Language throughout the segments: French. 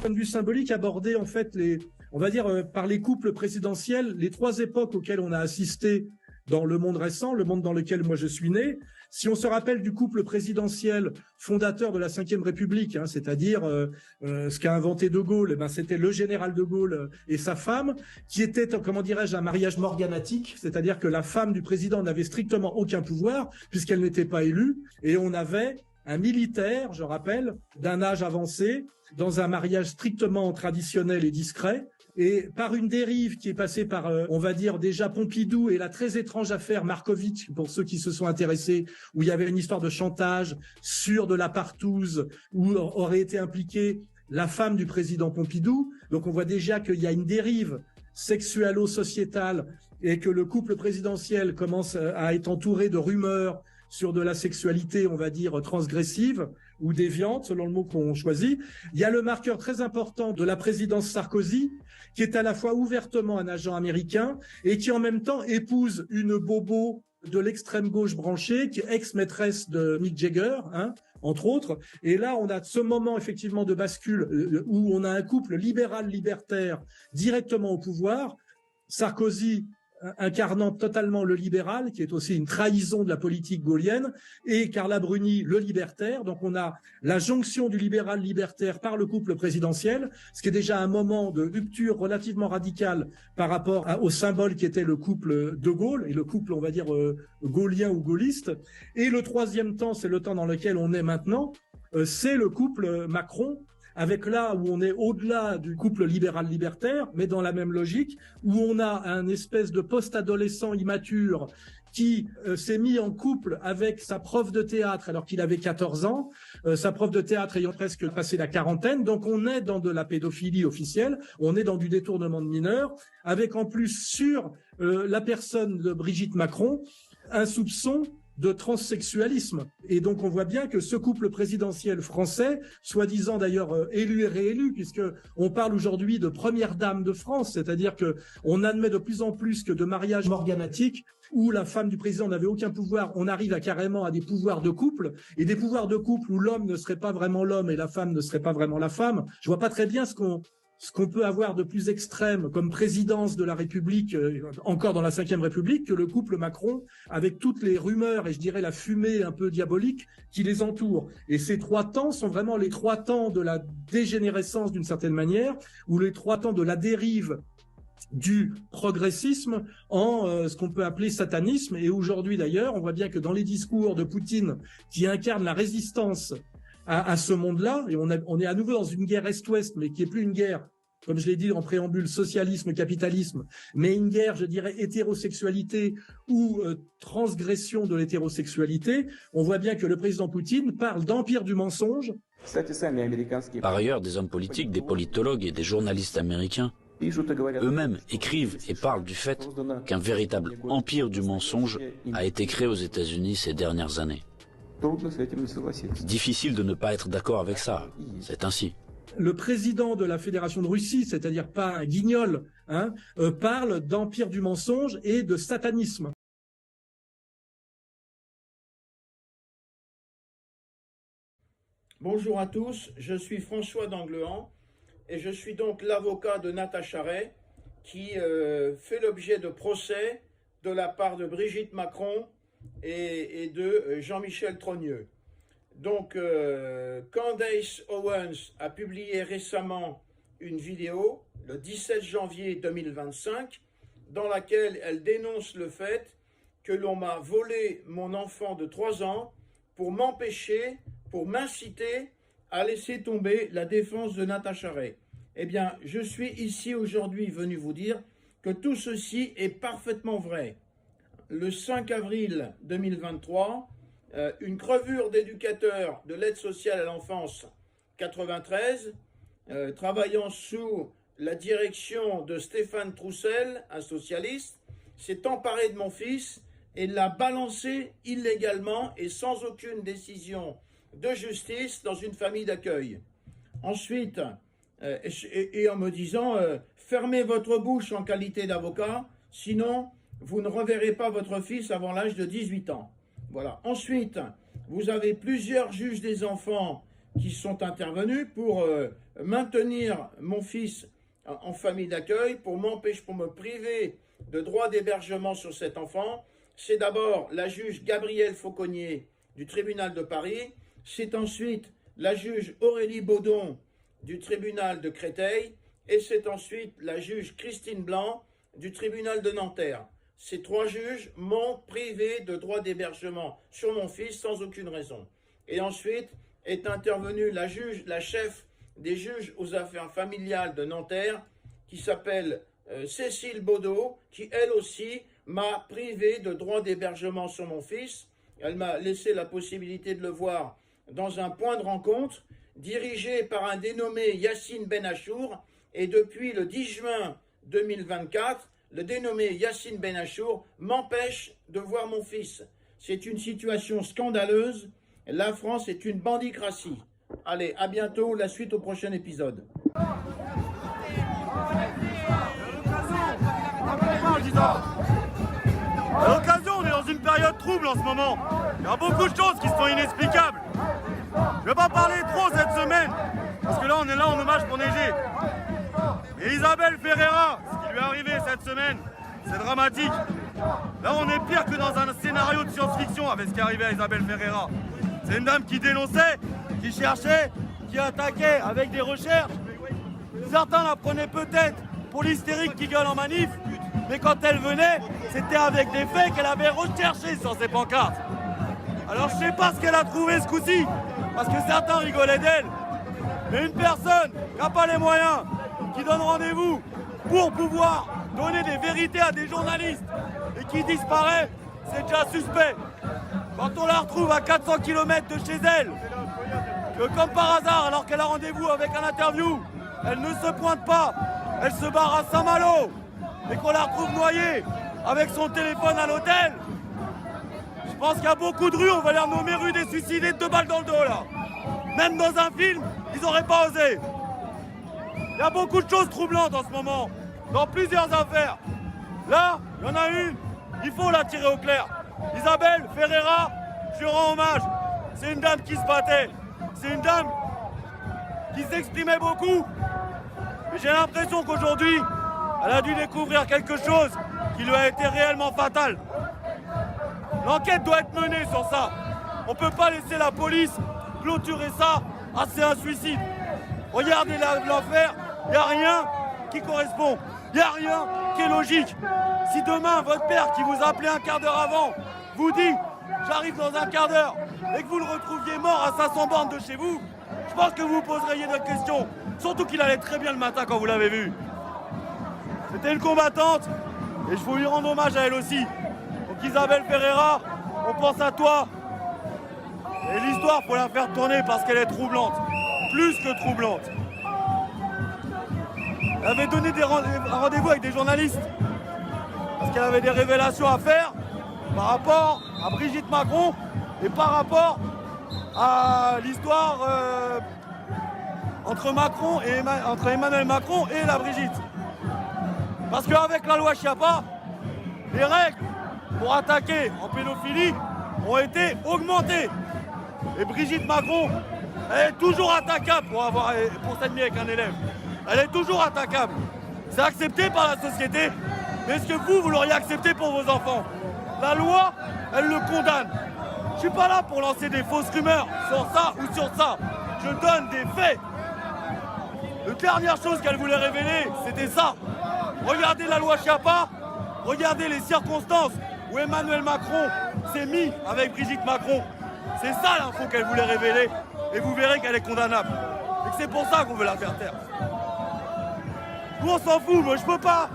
point de vue symbolique, aborder en fait on va dire par les couples présidentiels, les trois époques auxquelles on a assisté dans le monde récent, le monde dans lequel moi je suis né. Si on se rappelle du couple présidentiel fondateur de la Ve République, c'est-à-dire ce qu'a inventé De Gaulle, c'était le général De Gaulle et sa femme, qui était, comment dirais-je, un mariage morganatique, c'est-à-dire que la femme du président n'avait strictement aucun pouvoir puisqu'elle n'était pas élue, et on avait un militaire, je rappelle, d'un âge avancé, dans un mariage strictement traditionnel et discret, et par une dérive qui est passée par, on va dire déjà Pompidou et la très étrange affaire Markovitch, pour ceux qui se sont intéressés, où il y avait une histoire de chantage sur de la partouze, où aurait été impliquée la femme du président Pompidou. Donc on voit déjà qu'il y a une dérive sexualo-sociétale et que le couple présidentiel commence à être entouré de rumeurs sur de la sexualité, on va dire, transgressive ou déviante, selon le mot qu'on choisit. Il y a le marqueur très important de la présidence Sarkozy, qui est à la fois ouvertement un agent américain et qui en même temps épouse une bobo de l'extrême gauche branchée, qui est ex-maîtresse de Mick Jagger, entre autres. Et là, on a ce moment effectivement de bascule où on a un couple libéral-libertaire directement au pouvoir. Sarkozy incarnant totalement le libéral, qui est aussi une trahison de la politique gaullienne, et Carla Bruni, le libertaire. Donc on a la jonction du libéral-libertaire par le couple présidentiel, ce qui est déjà un moment de rupture relativement radicale par rapport au symbole qui était le couple de Gaulle, et le couple, on va dire, gaullien ou gaulliste. Et le troisième temps, c'est le temps dans lequel on est maintenant, c'est le couple Macron, avec là où on est au-delà du couple libéral-libertaire, mais dans la même logique, où on a un espèce de post-adolescent immature qui s'est mis en couple avec sa prof de théâtre alors qu'il avait 14 ans, sa prof de théâtre ayant presque passé la quarantaine. Donc on est dans de la pédophilie officielle, on est dans du détournement de mineurs, avec en plus sur la personne de Brigitte Macron un soupçon de transsexualisme. Et donc on voit bien que ce couple présidentiel français, soi-disant d'ailleurs élu et réélu, puisque on parle aujourd'hui de première dame de France, c'est-à-dire que on admet de plus en plus que de mariages morganatiques où la femme du président n'avait aucun pouvoir, on arrive carrément à des pouvoirs de couple, et des pouvoirs de couple où l'homme ne serait pas vraiment l'homme et la femme ne serait pas vraiment la femme. Je vois pas très bien ce qu'on peut avoir de plus extrême comme présidence de la République, encore dans la Ve République, que le couple Macron, avec toutes les rumeurs et je dirais la fumée un peu diabolique qui les entoure. Et ces trois temps sont vraiment les trois temps de la dégénérescence d'une certaine manière, ou les trois temps de la dérive du progressisme en ce qu'on peut appeler satanisme. Et aujourd'hui d'ailleurs, on voit bien que dans les discours de Poutine qui incarnent la résistance à ce monde-là, et on est à nouveau dans une guerre Est-Ouest, mais qui est plus une guerre, comme je l'ai dit en préambule, socialisme-capitalisme, mais une guerre, je dirais, hétérosexualité ou transgression de l'hétérosexualité. On voit bien que le président Poutine parle d'empire du mensonge. Par ailleurs, des hommes politiques, des politologues et des journalistes américains eux-mêmes écrivent et parlent du fait qu'un véritable empire du mensonge a été créé aux États-Unis ces dernières années. Difficile de ne pas être d'accord avec ça, c'est ainsi. Le président de la Fédération de Russie, c'est-à-dire pas un guignol, parle d'empire du mensonge et de satanisme. Bonjour à tous, je suis François d'Anglehan et je suis donc l'avocat de Natacha Ray qui fait l'objet de procès de la part de Brigitte Macron et de Jean-Michel Trogneux. Donc, Candace Owens a publié récemment une vidéo, le 17 janvier 2025, dans laquelle elle dénonce le fait que l'on m'a volé mon enfant de 3 ans pour m'empêcher, pour m'inciter à laisser tomber la défense de Natacha Ray. Eh bien, je suis ici aujourd'hui venu vous dire que tout ceci est parfaitement vrai. Le 5 avril 2023, une crevure d'éducateur de l'aide sociale à l'enfance 93, travaillant sous la direction de Stéphane Troussel, un socialiste, s'est emparé de mon fils et l'a balancé illégalement et sans aucune décision de justice dans une famille d'accueil. Ensuite, et en me disant fermez votre bouche en qualité d'avocat, sinon vous ne reverrez pas votre fils avant l'âge de 18 ans. Voilà. Ensuite, vous avez plusieurs juges des enfants qui sont intervenus pour maintenir mon fils en famille d'accueil, pour me priver de droit d'hébergement sur cet enfant. C'est d'abord la juge Gabrielle Fauconnier du tribunal de Paris, c'est ensuite la juge Aurélie Baudon du tribunal de Créteil, et c'est ensuite la juge Christine Blanc du tribunal de Nanterre. Ces trois juges m'ont privé de droit d'hébergement sur mon fils sans aucune raison. Et ensuite est intervenue la chef des juges aux affaires familiales de Nanterre, qui s'appelle Cécile Baudot, qui elle aussi m'a privé de droit d'hébergement sur mon fils. Elle m'a laissé la possibilité de le voir dans un point de rencontre dirigé par un dénommé Yassine Benachour, et depuis le 10 juin 2024, le dénommé Yassine Benachour m'empêche de voir mon fils. C'est une situation scandaleuse. La France est une bandicratie. Allez, à bientôt, la suite au prochain épisode. À l'occasion, on est dans une période trouble en ce moment. Il y a beaucoup de choses qui sont inexplicables. Je ne vais pas parler trop cette semaine, parce que là, on est là en hommage pour neiger. Et Isabelle Ferreira, ce qui lui est arrivé cette semaine, c'est dramatique. Là, on est pire que dans un scénario de science-fiction avec ce qui est arrivé à Isabelle Ferreira. C'est une dame qui dénonçait, qui cherchait, qui attaquait avec des recherches. Certains la prenaient peut-être pour l'hystérique qui gueule en manif, mais quand elle venait, c'était avec des faits qu'elle avait recherchés sur ses pancartes. Alors je sais pas ce qu'elle a trouvé ce coup-ci, parce que certains rigolaient d'elle. Mais une personne qui n'a pas les moyens, qui donne rendez-vous pour pouvoir donner des vérités à des journalistes et qui disparaît, c'est déjà suspect. Quand on la retrouve à 400 km de chez elle, que comme par hasard, alors qu'elle a rendez-vous avec un interview, elle ne se pointe pas, elle se barre à Saint-Malo, et qu'on la retrouve noyée avec son téléphone à l'hôtel, je pense qu'il y a beaucoup de rues, on va les renommer rue des suicidés de 2 balles dans le dos là. Même dans un film, ils n'auraient pas osé. Il y a beaucoup de choses troublantes en ce moment, dans plusieurs affaires. Là, il y en a une, il faut la tirer au clair. Isabelle Ferreira, je lui rends hommage. C'est une dame qui se battait. C'est une dame qui s'exprimait beaucoup. Mais j'ai l'impression qu'aujourd'hui, elle a dû découvrir quelque chose qui lui a été réellement fatal. L'enquête doit être menée sur ça. On ne peut pas laisser la police clôturer ça. Ah, c'est un suicide. Regardez l'affaire, il n'y a rien qui correspond. Il n'y a rien qui est logique. Si demain, votre père qui vous a appelé un quart d'heure avant, vous dit « j'arrive dans un quart d'heure » et que vous le retrouviez mort à 500 bornes de chez vous, je pense que vous vous poseriez d'autres questions. Surtout qu'il allait très bien le matin quand vous l'avez vu. C'était une combattante et je veux lui rendre hommage à elle aussi. Donc Isabelle Ferreira, on pense à toi. Et l'histoire, faut la faire tourner parce qu'elle est troublante. Plus que troublante. Elle avait donné un rendez-vous avec des journalistes. Parce qu'elle avait des révélations à faire par rapport à Brigitte Macron et par rapport à l'histoire entre Emmanuel Macron et la Brigitte. Parce qu'avec la loi Schiappa, les règles pour attaquer en pédophilie ont été augmentées. Et Brigitte Macron, elle est toujours attaquable pour s'admirer avec un élève. Elle est toujours attaquable. C'est accepté par la société, mais est-ce que vous l'auriez accepté pour vos enfants? La loi, elle le condamne. Je suis pas là pour lancer des fausses rumeurs sur ça ou sur ça. Je donne des faits. La dernière chose qu'elle voulait révéler, c'était ça. Regardez la loi Schiappa, regardez les circonstances où Emmanuel Macron s'est mis avec Brigitte Macron. C'est ça l'info qu'elle voulait révéler et vous verrez qu'elle est condamnable. Et que c'est pour ça qu'on veut la faire taire. Nous on s'en fout, moi je peux pas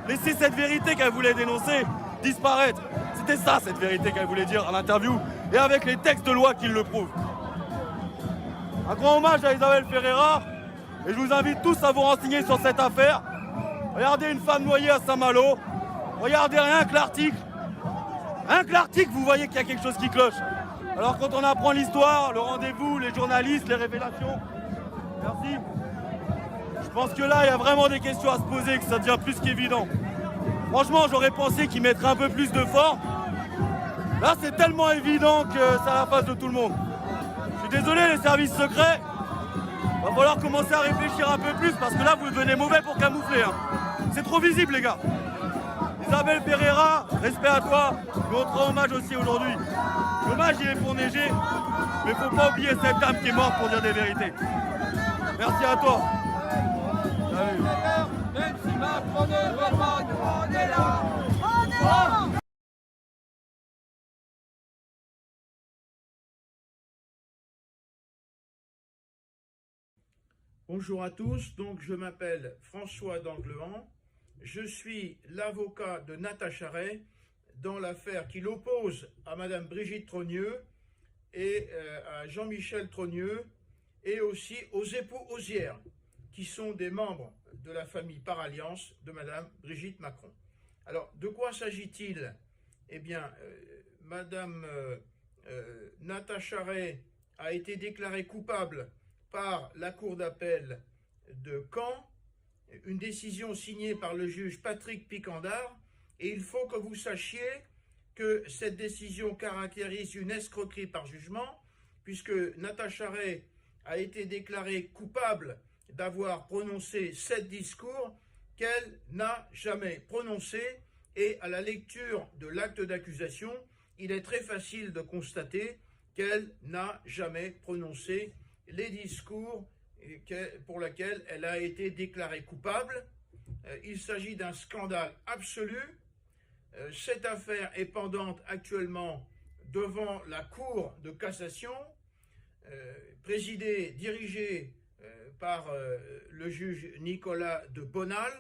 laisser cette vérité qu'elle voulait dénoncer disparaître. C'était ça cette vérité qu'elle voulait dire à l'interview et avec les textes de loi qui le prouvent. Un grand hommage à Isabelle Ferreira et je vous invite tous à vous renseigner sur cette affaire. Regardez une femme noyée à Saint-Malo, regardez rien que l'article. Rien que l'article, vous voyez qu'il y a quelque chose qui cloche. Alors quand on apprend l'histoire, le rendez-vous, les journalistes, les révélations, merci. Je pense que là, il y a vraiment des questions à se poser, que ça devient plus qu'évident. Franchement, j'aurais pensé qu'ils mettraient un peu plus de force. Là, c'est tellement évident que c'est à la face de tout le monde. Je suis désolé les services secrets. Va falloir commencer à réfléchir un peu plus parce que là vous devenez mauvais pour camoufler. Hein. C'est trop visible les gars. Isabelle Ferreira, respect à toi, mais on te rend hommage aussi aujourd'hui. L'hommage il est pour neiger, mais faut pas oublier cette dame qui est morte pour dire des vérités. Merci à toi. Salut. Même si Macron ne veut pas, nous on est là. On est là. Bonjour à tous, donc je m'appelle François d'Anglehan, je suis l'avocat de Natacha Ray dans l'affaire qui l'oppose à Madame Brigitte Trogneux et à Jean-Michel Trogneux et aussi aux époux Ozière qui sont des membres de la famille par alliance de Madame Brigitte Macron. Alors de quoi s'agit-il? Eh bien, Madame Natacha Ray a été déclarée coupable par la Cour d'appel de Caen, une décision signée par le juge Patrick Picandard, et il faut que vous sachiez que cette décision caractérise une escroquerie par jugement, puisque Natacha Ray a été déclarée coupable d'avoir prononcé 7 discours qu'elle n'a jamais prononcés, et à la lecture de l'acte d'accusation, il est très facile de constater qu'elle n'a jamais prononcé les discours pour lesquels elle a été déclarée coupable. Il s'agit d'un scandale absolu. Cette affaire est pendante actuellement devant la Cour de cassation, dirigée par le juge Nicolas de Bonal.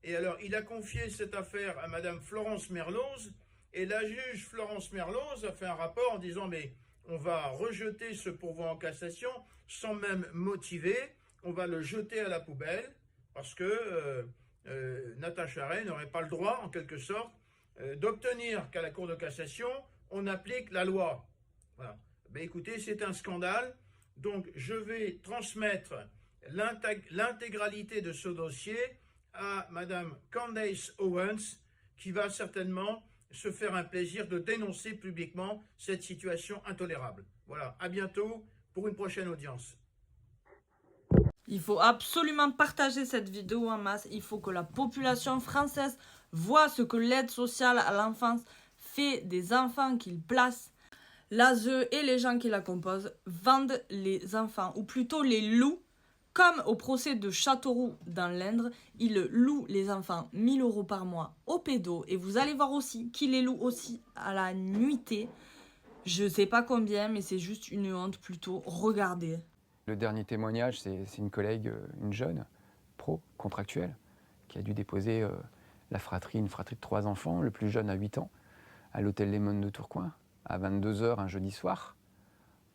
Et alors, il a confié cette affaire à Madame Florence Merloz, et la juge Florence Merloz a fait un rapport en disant « mais on va rejeter ce pourvoi en cassation sans même motiver, on va le jeter à la poubelle parce que Natacha Ray n'aurait pas le droit, en quelque sorte, d'obtenir qu'à la Cour de cassation, on applique la loi. » Voilà. Ben écoutez, c'est un scandale, donc je vais transmettre l'intégralité de ce dossier à Madame Candace Owens, qui va certainement se faire un plaisir de dénoncer publiquement cette situation intolérable. Voilà, à bientôt pour une prochaine audience. Il faut absolument partager cette vidéo en masse. Il faut que la population française voit ce que l'aide sociale à l'enfance fait des enfants qu'il place. L'ASE et les gens qui la composent vendent les enfants, ou plutôt les louent. Comme au procès de Châteauroux dans l'Indre, il loue les enfants 1 000 € par mois aux pédos. Et vous allez voir aussi qu'il les loue aussi à la nuitée. Je ne sais pas combien, mais c'est juste une honte plutôt. Regardez. Le dernier témoignage, c'est une collègue, une jeune, pro, contractuelle, qui a dû déposer une fratrie de 3 enfants, le plus jeune à 8 ans, à l'hôtel Les Mônes de Tourcoing, à 22 h un jeudi soir.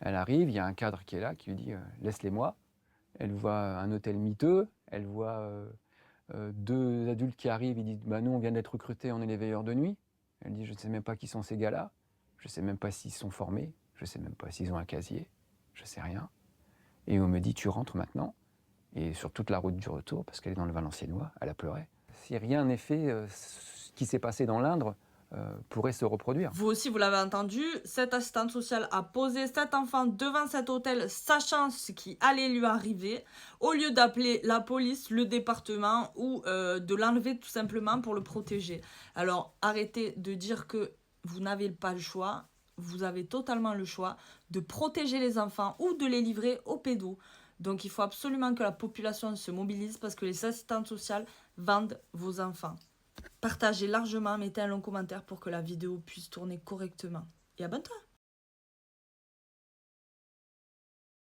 Elle arrive, il y a un cadre qui est là, qui lui dit « laisse-les-moi ». Elle voit un hôtel miteux, elle voit 2 adultes qui arrivent, ils disent « bah nous on vient d'être recrutés, on est les veilleurs de nuit ». Elle dit « je ne sais même pas qui sont ces gars-là, je ne sais même pas s'ils sont formés, je ne sais même pas s'ils ont un casier, je ne sais rien ». Et on me dit « tu rentres maintenant ». Et sur toute la route du retour, parce qu'elle est dans le Valenciennois, elle a pleuré. Si rien n'est fait, ce qui s'est passé dans l'Indre pourrait se reproduire. Vous aussi, vous l'avez entendu, cette assistante sociale a posé cet enfant devant cet hôtel, sachant ce qui allait lui arriver, au lieu d'appeler la police, le département ou de l'enlever tout simplement pour le protéger. Alors, arrêtez de dire que vous n'avez pas le choix, vous avez totalement le choix de protéger les enfants ou de les livrer aux pédos. Donc, il faut absolument que la population se mobilise parce que les assistantes sociales vendent vos enfants. Partagez largement, mettez un long commentaire pour que la vidéo puisse tourner correctement. Et abonne-toi!